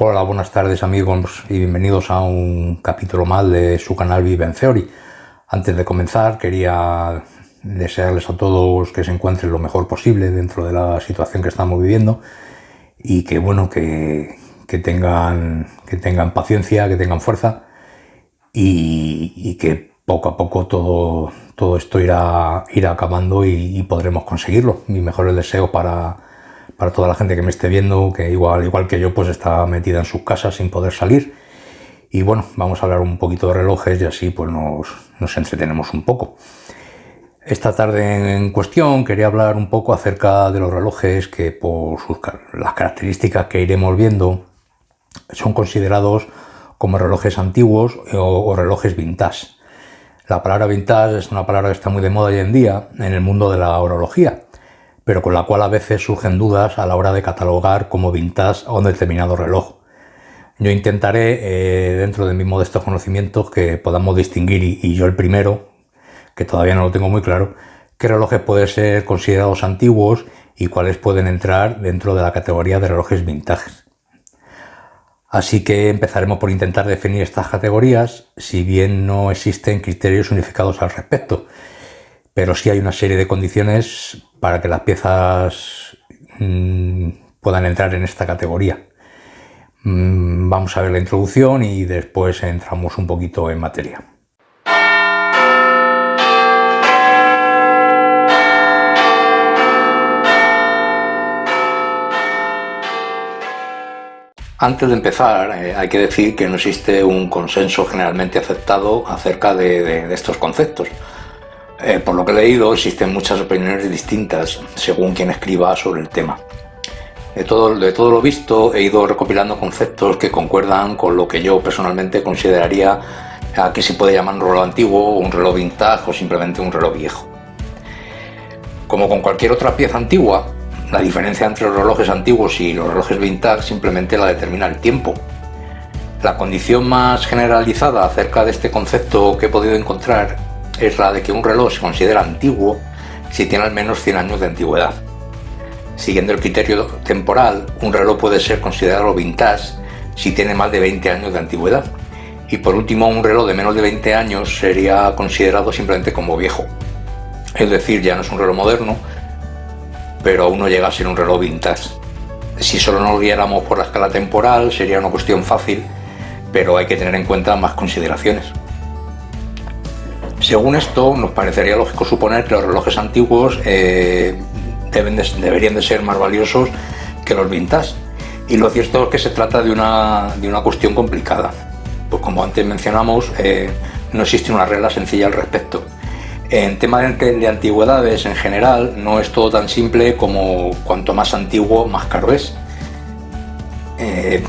Hola, buenas tardes amigos y bienvenidos a un capítulo más de su canal Vive en Theory. Antes de comenzar quería desearles a todos que se encuentren lo mejor posible dentro de la situación que estamos viviendo y que tengan paciencia, que tengan fuerza y que poco a poco todo esto irá acabando y podremos conseguirlo. Mis mejores deseos para toda la gente que me esté viendo, que igual que yo, pues está metida en sus casas sin poder salir. Y bueno, vamos a hablar un poquito de relojes y así pues nos entretenemos un poco. Esta tarde en cuestión quería hablar un poco acerca de los relojes que por las características que iremos viendo son considerados como relojes antiguos o relojes vintage. La palabra vintage es una palabra que está muy de moda hoy en día en el mundo de la horología, pero con la cual a veces surgen dudas a la hora de catalogar como vintage a un determinado reloj. Yo intentaré, dentro de mis modestos conocimientos, que podamos distinguir, y yo el primero, que todavía no lo tengo muy claro, qué relojes pueden ser considerados antiguos y cuáles pueden entrar dentro de la categoría de relojes vintage. Así que empezaremos por intentar definir estas categorías, si bien no existen criterios unificados al respecto, pero sí hay una serie de condiciones para que las piezas puedan entrar en esta categoría. Vamos a ver la introducción y después entramos un poquito en materia. Antes de empezar, hay que decir que no existe un consenso generalmente aceptado acerca de estos conceptos. Por lo que he leído, existen muchas opiniones distintas según quien escriba sobre el tema. De todo lo visto, he ido recopilando conceptos que concuerdan con lo que yo personalmente consideraría que se puede llamar un reloj antiguo, un reloj vintage o simplemente un reloj viejo. Como con cualquier otra pieza antigua, la diferencia entre los relojes antiguos y los relojes vintage simplemente la determina el tiempo. La condición más generalizada acerca de este concepto que he podido encontrar es la de que un reloj se considera antiguo si tiene al menos 100 años de antigüedad. Siguiendo el criterio temporal, un reloj puede ser considerado vintage si tiene más de 20 años de antigüedad. Y por último, un reloj de menos de 20 años sería considerado simplemente como viejo. Es decir, ya no es un reloj moderno, pero aún no llega a ser un reloj vintage. Si solo nos guiáramos por la escala temporal, sería una cuestión fácil, pero hay que tener en cuenta más consideraciones. Según esto, nos parecería lógico suponer que los relojes antiguos deberían de ser más valiosos que los vintage. Y lo cierto es que se trata de una cuestión complicada. Pues como antes mencionamos, no existe una regla sencilla al respecto. En tema de antigüedades en general, no es todo tan simple como cuanto más antiguo, más caro es.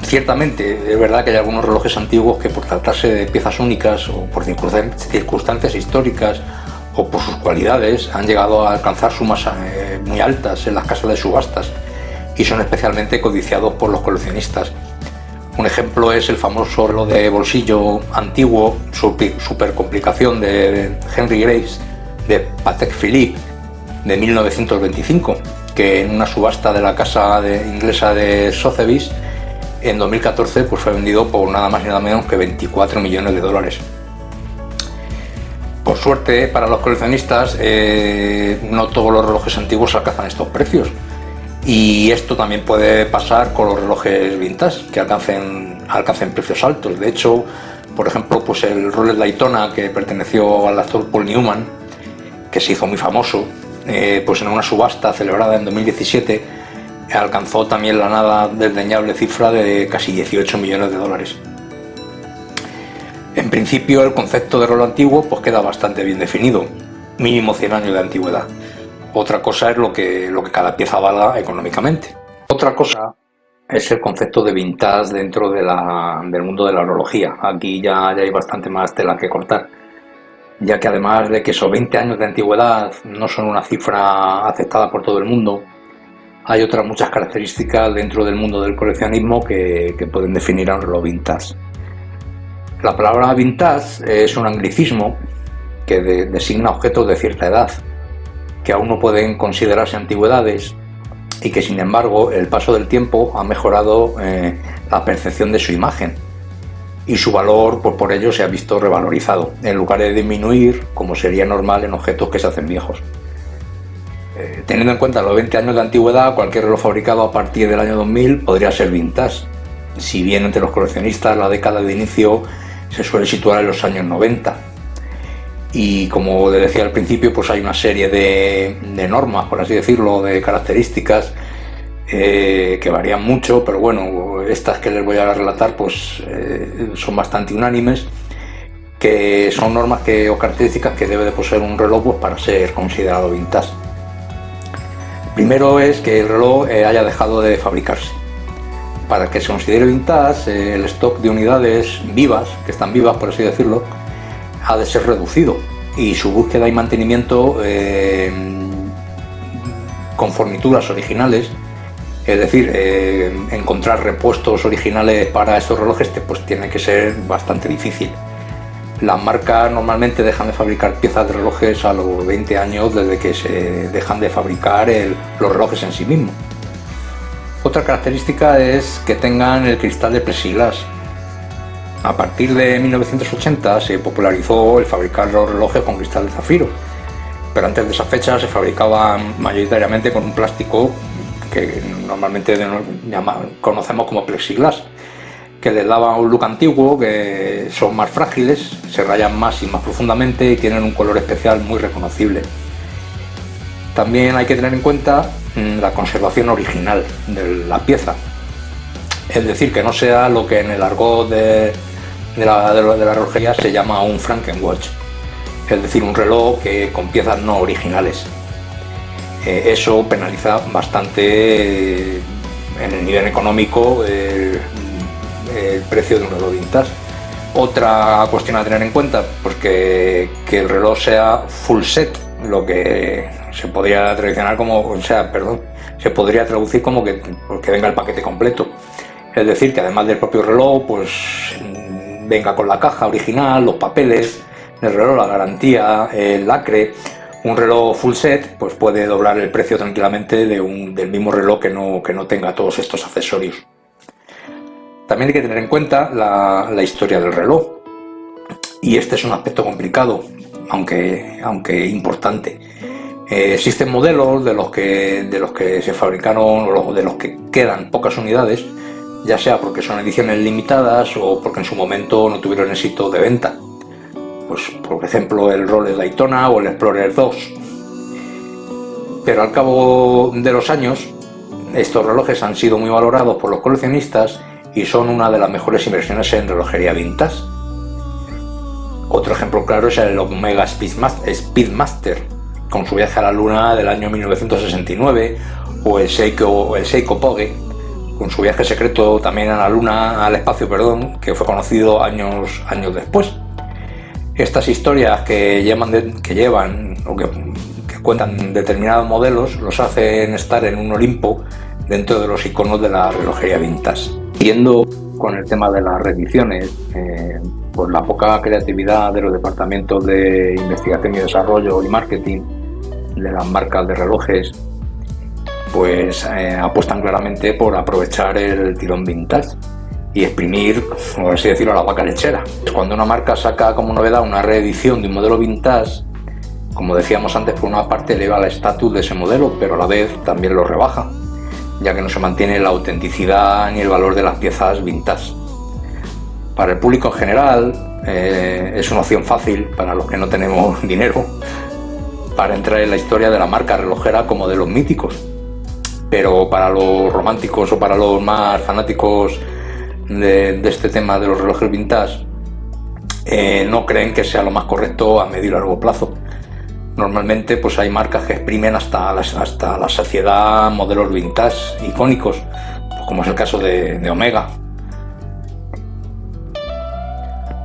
Ciertamente, es verdad que hay algunos relojes antiguos que por tratarse de piezas únicas o por circunstancias históricas o por sus cualidades han llegado a alcanzar sumas muy altas en las casas de subastas y son especialmente codiciados por los coleccionistas. Un ejemplo es el famoso reloj de bolsillo antiguo, super complicación de Henry Graves de Patek Philippe de 1925, que en una subasta de la casa inglesa de Sotheby's en 2014 pues fue vendido por nada más y nada menos que 24 millones de dólares. Por suerte para los coleccionistas, no todos los relojes antiguos alcanzan estos precios, y esto también puede pasar con los relojes vintage que alcancen precios altos. De hecho, por ejemplo, pues el Rolex Daytona, que perteneció al actor Paul Newman, que se hizo muy famoso, pues en una subasta celebrada en 2017 alcanzó también la nada desdeñable cifra de casi 18 millones de dólares. En principio, el concepto de reloj antiguo pues queda bastante bien definido, mínimo 100 años de antigüedad. Otra cosa es lo que cada pieza valga económicamente. Otra cosa es el concepto de vintage dentro del mundo de la horología. Aquí ya hay bastante más tela que cortar, ya que además de que esos 20 años de antigüedad no son una cifra aceptada por todo el mundo, hay otras muchas características dentro del mundo del coleccionismo que pueden definir a un reloj vintage. La palabra vintage es un anglicismo que designa objetos de cierta edad, que aún no pueden considerarse antigüedades y que sin embargo el paso del tiempo ha mejorado la percepción de su imagen, y su valor pues por ello se ha visto revalorizado, en lugar de disminuir como sería normal en objetos que se hacen viejos. Teniendo en cuenta los 20 años de antigüedad, cualquier reloj fabricado a partir del año 2000 podría ser vintage, si bien entre los coleccionistas la década de inicio se suele situar en los años 90. Y como decía al principio, pues hay una serie de normas, por así decirlo, de características que varían mucho, pero bueno, estas que les voy a relatar pues son bastante unánimes, que son normas o características que debe de poseer un reloj pues, para ser considerado vintage. Primero es que el reloj haya dejado de fabricarse. Para que se considere vintage, el stock de unidades vivas, que están vivas por así decirlo, ha de ser reducido, y su búsqueda y mantenimiento con fornituras originales, es decir, encontrar repuestos originales para estos relojes pues tiene que ser bastante difícil. Las marcas normalmente dejan de fabricar piezas de relojes a los 20 años desde que se dejan de fabricar los relojes en sí mismos. Otra característica es que tengan el cristal de plexiglas. A partir de 1980 se popularizó el fabricar los relojes con cristal de zafiro, pero antes de esa fecha se fabricaban mayoritariamente con un plástico que normalmente conocemos como plexiglas, que les daba un look antiguo, que son más frágiles, se rayan más y más profundamente y tienen un color especial muy reconocible. También hay que tener en cuenta la conservación original de la pieza, es decir, que no sea lo que en el argot de la relojería se llama un Frankenwatch, es decir, un reloj con piezas no originales. Eso penaliza bastante en el nivel económico el precio de un reloj vintage. Otra cuestión a tener en cuenta, pues que el reloj sea full set, lo que se podría se podría traducir como que venga el paquete completo. Es decir, que además del propio reloj, pues venga con la caja original, los papeles del reloj, la garantía, el lacre. Un reloj full set pues puede doblar el precio tranquilamente del mismo reloj que no tenga todos estos accesorios. También hay que tener en cuenta la historia del reloj, y este es un aspecto complicado, aunque importante. Existen modelos de los que se fabricaron o de los que quedan pocas unidades, ya sea porque son ediciones limitadas o porque en su momento no tuvieron éxito de venta. Pues, por ejemplo, el Rolex Daytona o el Explorer 2. Pero al cabo de los años, estos relojes han sido muy valorados por los coleccionistas y son una de las mejores inversiones en relojería vintage. Otro ejemplo claro es el Omega Speedmaster, con su viaje a la Luna del año 1969, o el Seiko Poge, con su viaje secreto también a la Luna, al espacio, que fue conocido años después. Estas historias que cuentan determinados modelos los hacen estar en un Olimpo dentro de los iconos de la relojería vintage. Siguiendo con el tema de las reediciones, pues la poca creatividad de los departamentos de investigación y desarrollo y marketing de las marcas de relojes pues apuestan claramente por aprovechar el tirón vintage y exprimir, por así decirlo, la vaca lechera. Cuando una marca saca como novedad una reedición de un modelo vintage, como decíamos antes, por una parte eleva el estatus de ese modelo, pero a la vez también lo rebaja, ya que no se mantiene la autenticidad ni el valor de las piezas vintage. Para el público en general es una opción fácil para los que no tenemos dinero para entrar en la historia de la marca relojera como de los míticos, pero para los románticos o para los más fanáticos de este tema de los relojes vintage no creen que sea lo más correcto a medio y largo plazo. Normalmente pues hay marcas que exprimen hasta la saciedad modelos vintage icónicos, pues como es el caso de Omega.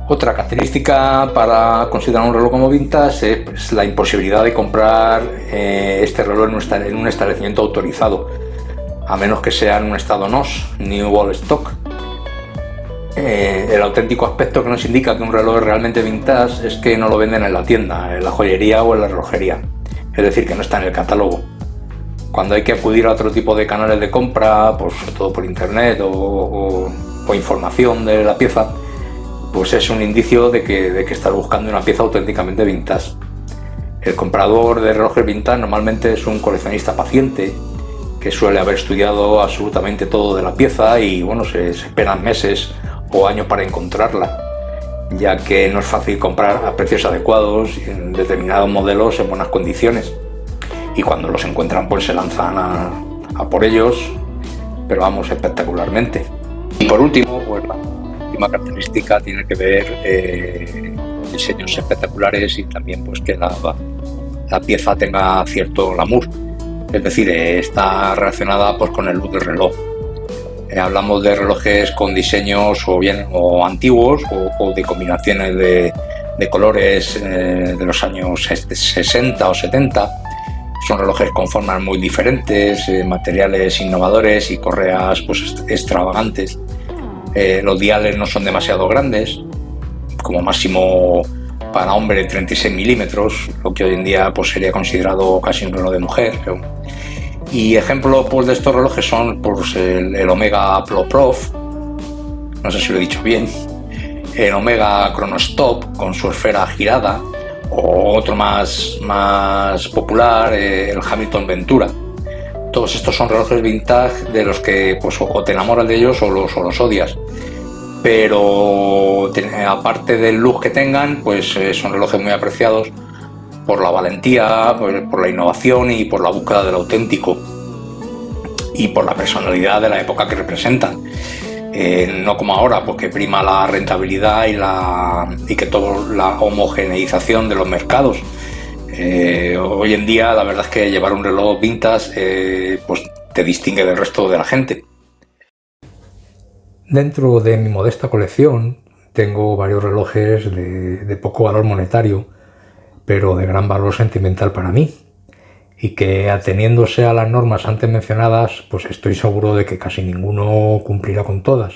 Otra característica para considerar un reloj como vintage es pues, la imposibilidad de comprar este reloj en un establecimiento autorizado, a menos que sea en un estado NOS, New Old Stock. El auténtico aspecto que nos indica que un reloj es realmente vintage es que no lo venden en la tienda, en la joyería o en la relojería, es decir, que no está en el catálogo. Cuando hay que acudir a otro tipo de canales de compra, pues sobre todo por internet o o información de la pieza, pues es un indicio de que estás buscando una pieza auténticamente vintage. El comprador de relojes vintage normalmente es un coleccionista paciente que suele haber estudiado absolutamente todo de la pieza y bueno, se esperan meses o años para encontrarla, ya que no es fácil comprar a precios adecuados en determinados modelos en buenas condiciones, y cuando los encuentran pues se lanzan a por ellos, pero vamos, espectacularmente. Y por último, pues la última característica tiene que ver con diseños espectaculares y también pues que la pieza tenga cierto glamour, es decir, está relacionada pues con el look del reloj. Hablamos de relojes con diseños o antiguos o de combinaciones de colores de los años 60 o 70. Son relojes con formas muy diferentes, materiales innovadores y correas pues extravagantes. Los diales no son demasiado grandes, como máximo para hombre 36 milímetros, lo que hoy en día pues sería considerado casi un reloj de mujer. Y ejemplos pues, de estos relojes son pues, el Omega Prof, no sé si lo he dicho bien, el Omega Chronostop con su esfera girada, o otro más popular, el Hamilton Ventura. Todos estos son relojes vintage de los que pues, o te enamoras de ellos o los odias. Pero aparte del look que tengan, pues son relojes muy apreciados por la valentía, por la innovación y por la búsqueda del auténtico y por la personalidad de la época que representan. No como ahora, porque prima la rentabilidad y que toda la homogeneización de los mercados. Hoy en día la verdad es que llevar un reloj vintage pues te distingue del resto de la gente. Dentro de mi modesta colección tengo varios relojes de poco valor monetario, pero de gran valor sentimental para mí, y que, ateniéndose a las normas antes mencionadas, pues estoy seguro de que casi ninguno cumplirá con todas.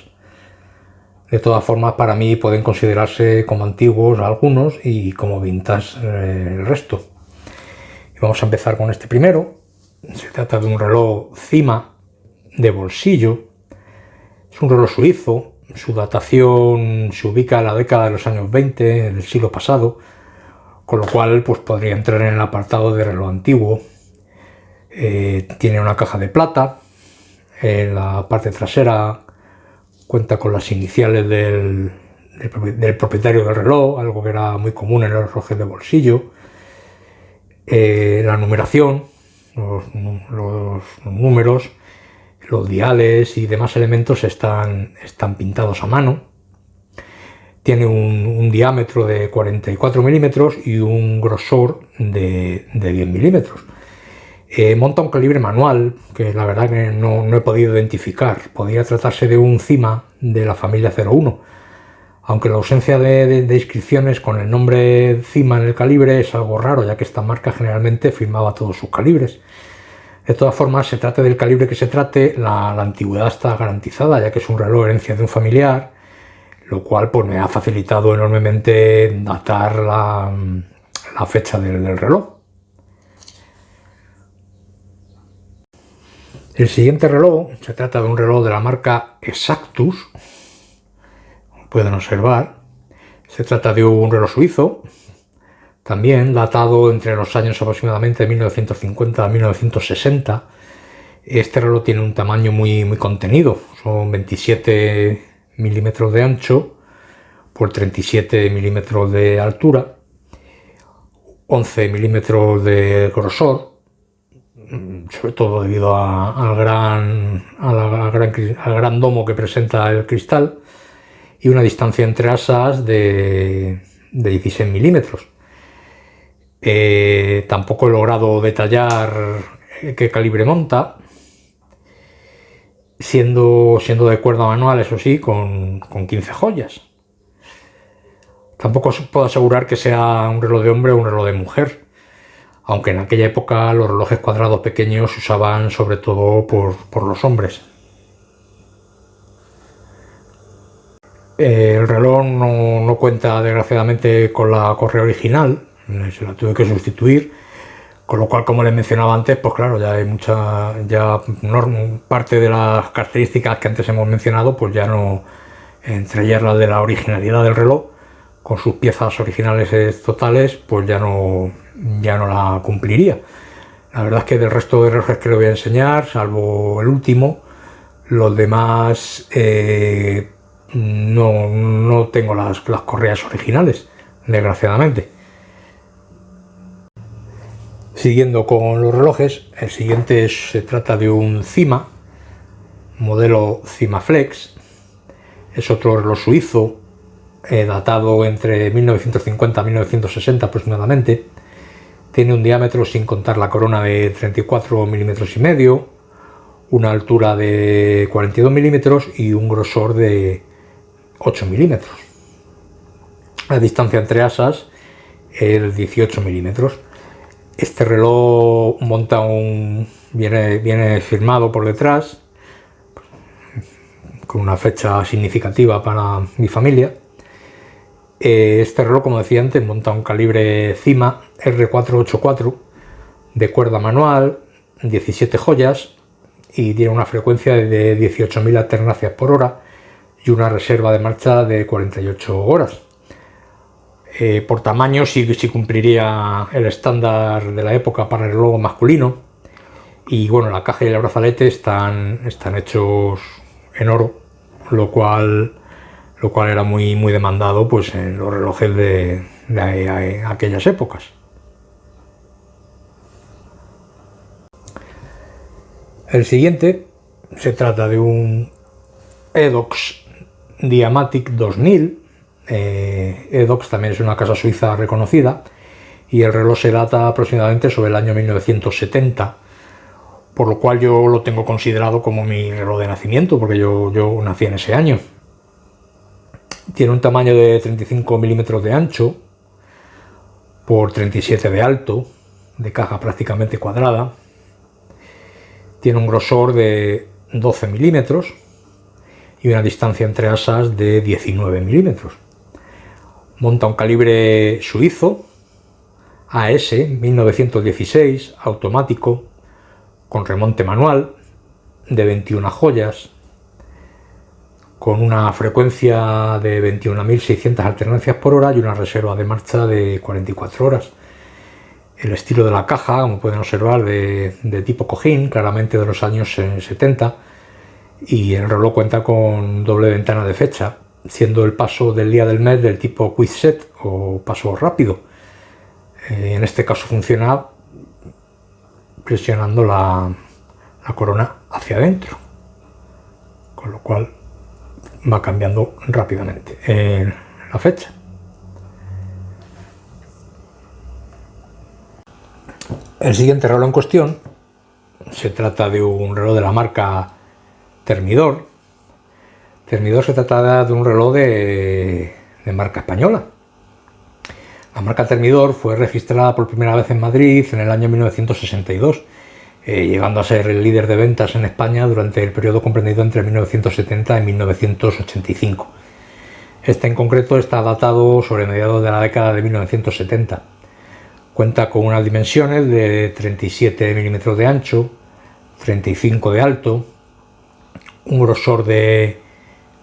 De todas formas, para mí pueden considerarse como antiguos algunos y como vintage el resto. Y vamos a empezar con este primero. Se trata de un reloj Cima de bolsillo. Es un reloj suizo. Su datación se ubica en la década de los años 20 del siglo pasado, con lo cual pues podría entrar en el apartado de reloj antiguo. Tiene una caja de plata. En la parte trasera cuenta con las iniciales del propietario del reloj, algo que era muy común en los relojes de bolsillo. La numeración, los números, los diales y demás elementos están pintados a mano. Tiene un diámetro de 44 milímetros y un grosor de 10 milímetros. Monta un calibre manual, que la verdad que no he podido identificar. Podría tratarse de un Cima de la familia 01, aunque la ausencia de inscripciones con el nombre Cima en el calibre es algo raro, ya que esta marca generalmente firmaba todos sus calibres. De todas formas, se trate del calibre que se trate, la antigüedad está garantizada, ya que es un reloj herencia de un familiar, lo cual pues, me ha facilitado enormemente datar la fecha del reloj. El siguiente reloj se trata de un reloj de la marca Exactus, como pueden observar. Se trata de un reloj suizo, también datado entre los años aproximadamente de 1950 a 1960. Este reloj tiene un tamaño muy contenido, son 27 milímetros de ancho por 37 milímetros de altura, 11 milímetros de grosor, sobre todo debido al gran domo que presenta el cristal, y una distancia entre asas de 16 milímetros. Tampoco he logrado detallar qué calibre monta, siendo de cuerda manual, eso sí, con 15 joyas. Tampoco puedo asegurar que sea un reloj de hombre o un reloj de mujer, aunque en aquella época los relojes cuadrados pequeños se usaban sobre todo por los hombres. El reloj no cuenta desgraciadamente con la correa original, se la tuve que sustituir, Con lo cual, como les mencionaba antes, pues claro, ya hay parte de las características que antes hemos mencionado, pues ya no, entre ellas la de la originalidad del reloj, con sus piezas originales totales, pues ya no la cumpliría. La verdad es que del resto de relojes que le voy a enseñar, salvo el último, los demás no tengo las correas originales, desgraciadamente. Siguiendo con los relojes, el siguiente se trata de un Cima, modelo Cimaflex. Es otro reloj suizo, datado entre 1950 y 1960 aproximadamente. Tiene un diámetro, sin contar la corona, de 34 milímetros y medio, una altura de 42 milímetros y un grosor de 8 milímetros. La distancia entre asas es 18 milímetros. Este reloj viene firmado por detrás con una fecha significativa para mi familia. Este reloj, como decía antes, monta un calibre Cima R484 de cuerda manual, 17 joyas, y tiene una frecuencia de 18.000 alternancias por hora y una reserva de marcha de 48 horas. Por tamaño sí cumpliría el estándar de la época para el reloj masculino, y bueno, la caja y el brazalete están hechos en oro, lo cual era muy demandado pues en los relojes de aquellas épocas. El siguiente se trata de un Edox Diamatic 2000. Edox también es una casa suiza reconocida, y el reloj se data aproximadamente sobre el año 1970, por lo cual yo lo tengo considerado como mi reloj de nacimiento, porque yo nací en ese año. Tiene un tamaño de 35 milímetros de ancho por 37 de alto, de caja prácticamente cuadrada. Tiene un grosor de 12 milímetros y una distancia entre asas de 19 milímetros. Monta un calibre suizo AS 1916, automático, con remonte manual, de 21 joyas, con una frecuencia de 21.600 alternancias por hora y una reserva de marcha de 44 horas. El estilo de la caja, como pueden observar, de tipo cojín, claramente de los años 70, y el reloj cuenta con doble ventana de fecha, siendo el paso del día del mes del tipo Quick Set o paso rápido. En este caso funciona presionando la corona hacia adentro, con lo cual va cambiando rápidamente la fecha. El siguiente reloj en cuestión se trata de un reloj de la marca Thermidor. Thermidor se trata de un reloj de marca española. La marca Thermidor fue registrada por primera vez en Madrid en el año 1962, llegando a ser el líder de ventas en España durante el periodo comprendido entre 1970 y 1985. Este en concreto está datado sobre mediados de la década de 1970. Cuenta con unas dimensiones de 37 milímetros de ancho, 35 de alto, un grosor de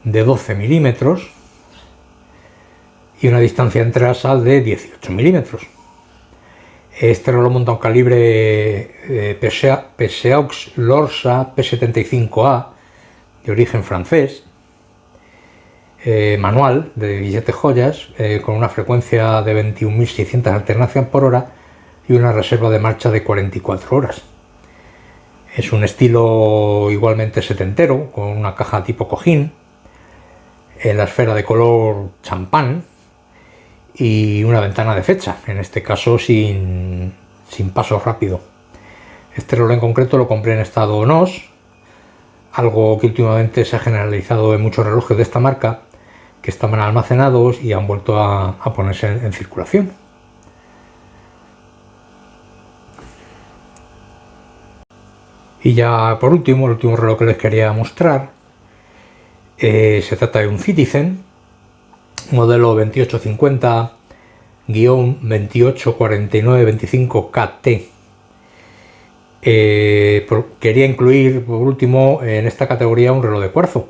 12 milímetros y una distancia entre asas de 18 milímetros. Este reloj monta un calibre Psaux Lorsa P75A de origen francés, manual, de 17 joyas, con una frecuencia de 21.600 alternancias por hora y una reserva de marcha de 44 horas. Es un estilo igualmente setentero, con una caja tipo cojín, la esfera de color champán y una ventana de fecha, en este caso sin paso rápido. Este reloj en concreto lo compré en estado NOS, algo que últimamente se ha generalizado en muchos relojes de esta marca, que estaban almacenados y han vuelto a ponerse en circulación. Y ya por último, el último reloj que les quería mostrar, se trata de un Citizen, modelo 2850-2849-25KT Quería incluir por último en esta categoría un reloj de cuarzo,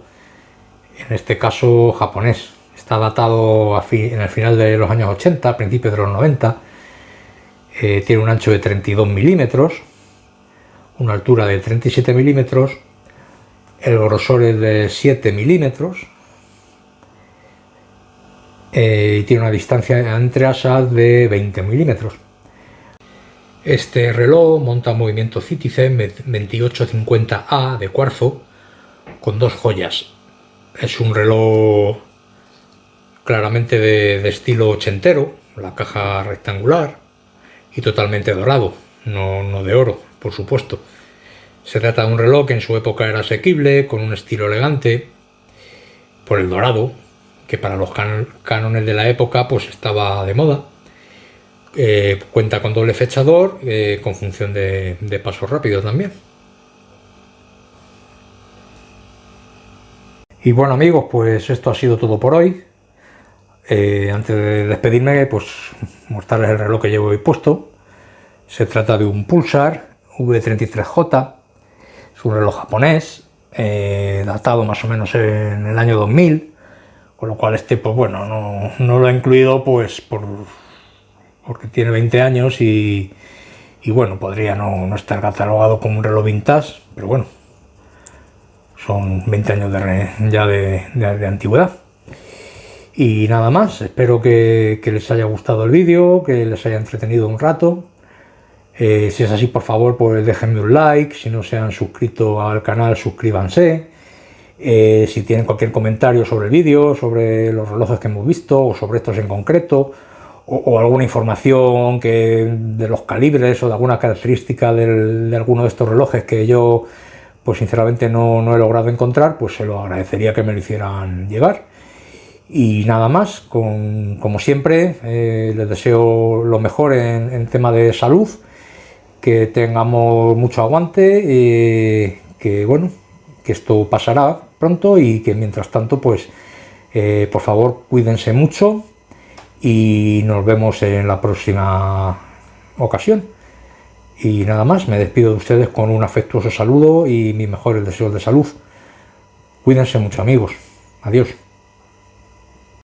en este caso japonés. Está datado en el final de los años 80, principios de los 90. Tiene un ancho de 32 milímetros, una altura de 37 milímetros, el grosor es de 7 milímetros y tiene una distancia entre asas de 20 milímetros. Este reloj monta un movimiento Citizen 2850A de cuarzo con dos joyas. Es un reloj claramente de estilo ochentero, la caja rectangular y totalmente dorado, no de oro, por supuesto. Se trata de un reloj que en su época era asequible, con un estilo elegante, por el dorado, que para los cánones de la época pues estaba de moda. Cuenta con doble fechador, con función de paso rápido también. Y bueno amigos, pues esto ha sido todo por hoy. Antes de despedirme, pues mostrarles el reloj que llevo hoy puesto. Se trata de un Pulsar V33J, es un reloj japonés, datado más o menos en el año 2000, con lo cual pues bueno, no lo he incluido pues porque tiene 20 años y bueno, podría no estar catalogado como un reloj vintage, pero bueno, son 20 años ya de antigüedad. Y nada más, espero que les haya gustado el vídeo, que les haya entretenido un rato. Si es así, por favor, pues déjenme un like. Si no se han suscrito al canal, suscríbanse. Si tienen cualquier comentario sobre el vídeo, sobre los relojes que hemos visto o sobre estos en concreto, o alguna información de los calibres o de alguna característica de alguno de estos relojes que yo pues sinceramente no he logrado encontrar, pues se lo agradecería que me lo hicieran llegar. Y nada más, como siempre, les deseo lo mejor en tema de salud, que tengamos mucho aguante, que bueno, que esto pasará pronto y que mientras tanto, pues, por favor, cuídense mucho y nos vemos en la próxima ocasión. Y nada más, me despido de ustedes con un afectuoso saludo y mis mejores deseos de salud. Cuídense mucho amigos. Adiós.